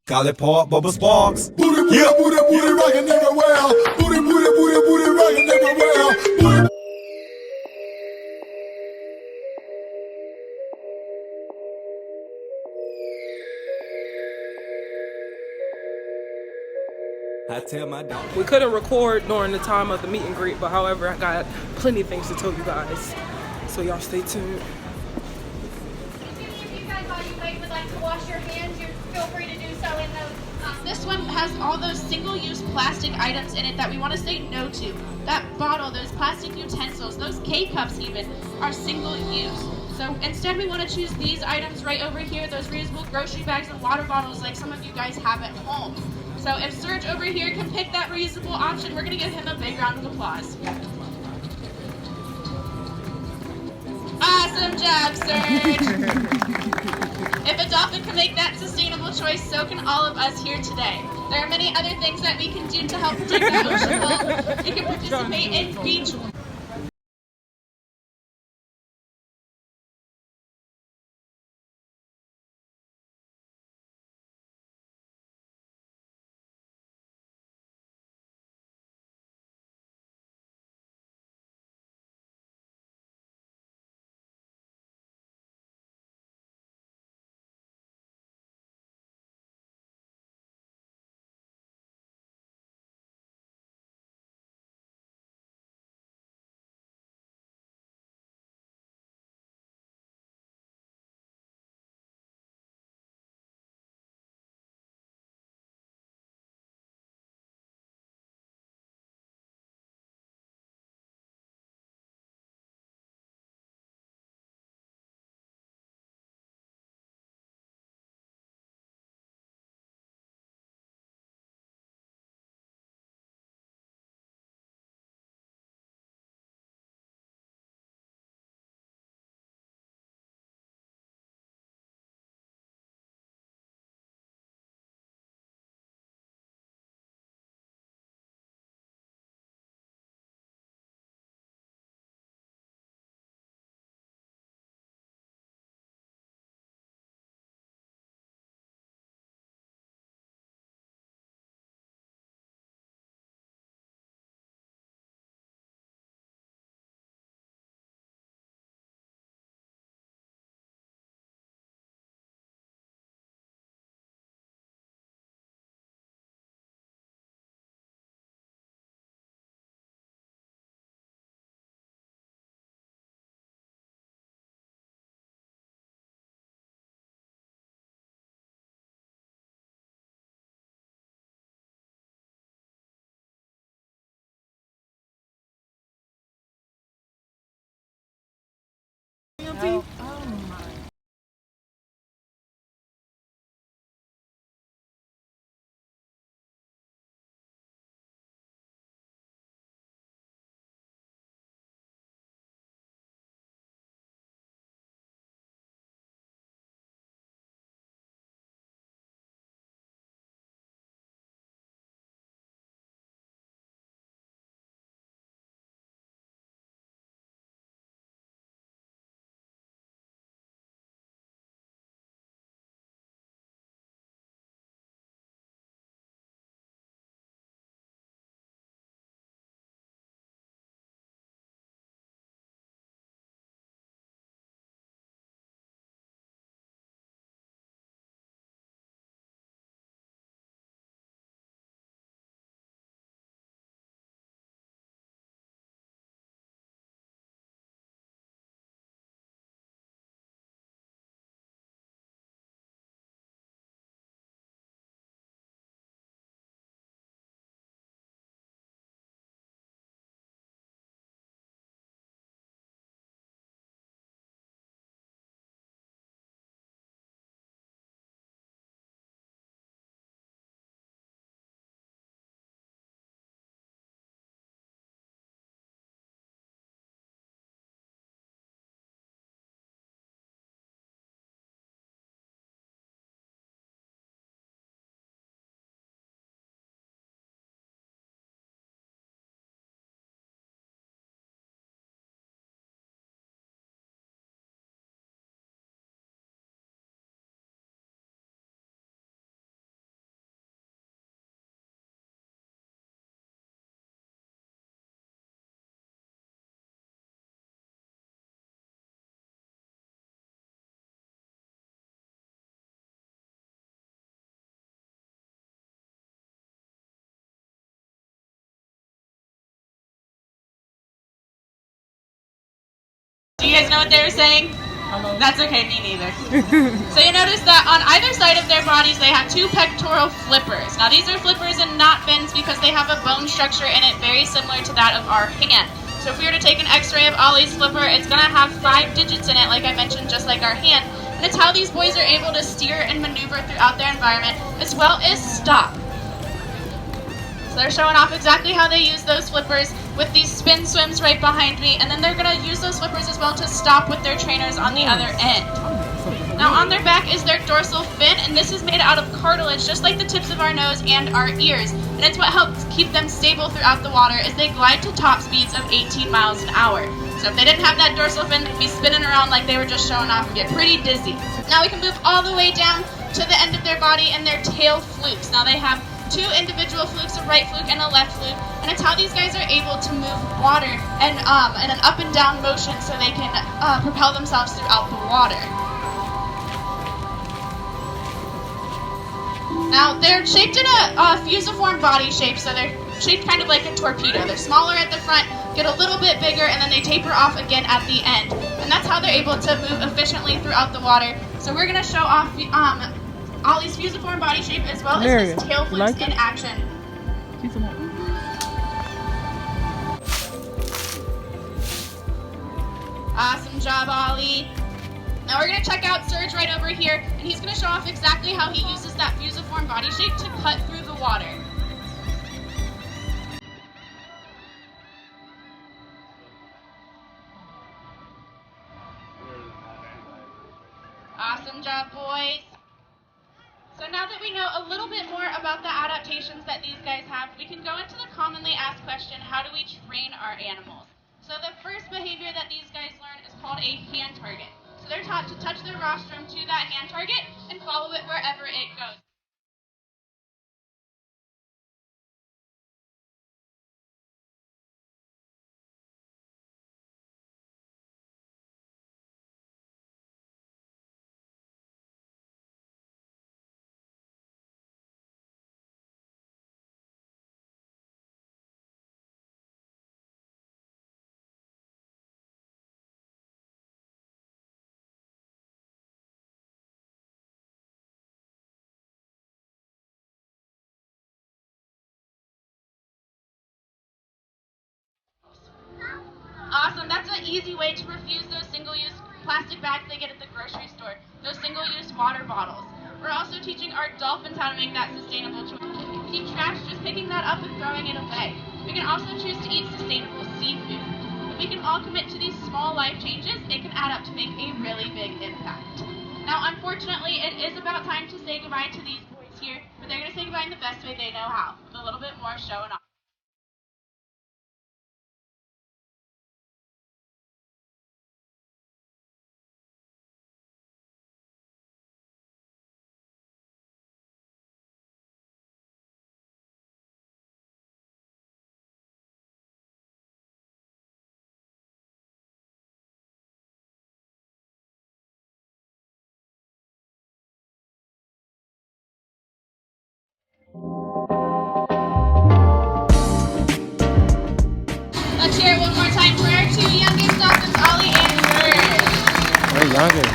Golly Park, Bubba Sparks. Booty, booty, Yeah. booty, booty, rockin' everywhere. Booty, booty, booty, booty, rockin' everywhere. Booty. I tell my dog. We couldn't record during the time of the meet and greet, but however, I got plenty of things to tell you guys. So y'all stay tuned. If you guys, while you wait, would like to wash your hands, you feel free to do so in those. This one has all those single-use plastic items in it that we want to say no to. That bottle, those plastic utensils, those K-cups even, are single-use. So instead we want to choose these items right over here, those reusable grocery bags and water bottles like some of you guys have at home. So if Serge over here can pick that reusable option, we're going to give him a big round of applause. Awesome job, Serge! If a dolphin can make that sustainable choice, so can all of us here today. There are many other things that we can do to help protect the ocean health. You can participate in beach guys know what they were saying? That's okay, me neither. So you notice that on either side of their bodies they have two pectoral flippers. Now these are flippers and not fins because they have a bone structure in it very similar to that of our hand. So if we were to take an x-ray of Ollie's flipper, it's going to have 5 digits in it, like I mentioned, just like our hand. And it's how these boys are able to steer and maneuver throughout their environment, as well as stop. So they're showing off exactly how they use those flippers with these spin swims right behind me, and then they're going to use those flippers as well to stop with their trainers on the other end. Now on their back is their dorsal fin, and this is made out of cartilage just like the tips of our nose and our ears. And it's what helps keep them stable throughout the water as they glide to top speeds of 18 miles an hour. So if they didn't have that dorsal fin, they'd be spinning around like they were just showing off and get pretty dizzy. Now we can move all the way down to the end of their body and their tail flukes. Now they have 2 individual flukes, a right fluke and a left fluke, and it's how these guys are able to move water and in an up and down motion so they can propel themselves throughout the water. Now they're shaped in a fusiform body shape, so they're shaped kind of like a torpedo. They're smaller at the front, get a little bit bigger, and then they taper off again at the end. And that's how they're able to move efficiently throughout the water. So we're going to show off Ollie's fusiform body shape as well as his tail flips in action. Awesome job, Ollie. Now we're going to check out Serge right over here, and he's going to show off exactly how he uses that fusiform body shape to cut through the water. Awesome job, boys. So now that we know a little bit more about the adaptations that these guys have, we can go into the commonly asked question, how do we train our animals? So the first behavior that these guys learn is called a hand target. So they're taught to touch their rostrum to that hand target and follow it wherever it goes. Awesome, that's an easy way to refuse those single-use plastic bags they get at the grocery store, those single-use water bottles. We're also teaching our dolphins how to make that sustainable choice. Keep trash, just picking that up and throwing it away. We can also choose to eat sustainable seafood. If we can all commit to these small life changes, it can add up to make a really big impact. Now, unfortunately, it is about time to say goodbye to these boys here, but they're going to say goodbye in the best way they know how, with a little bit more showing off. Let's hear it one more time for our 2 youngest dolphins, Ollie and Serge. They're youngest.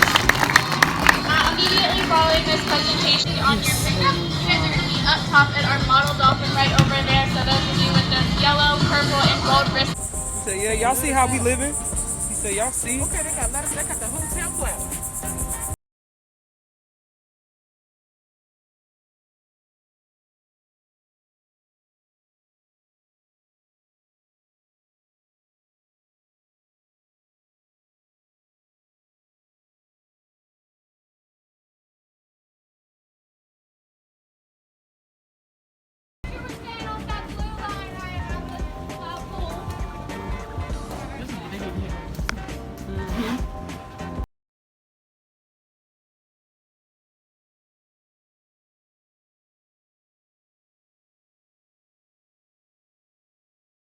Immediately following this presentation on your pickup, you guys are going to be up top at our model dolphin right over there. So those of you with those yellow, purple, and gold wrists. He said, yeah, y'all see how we living? He said, y'all see? Okay, they got the hotel class.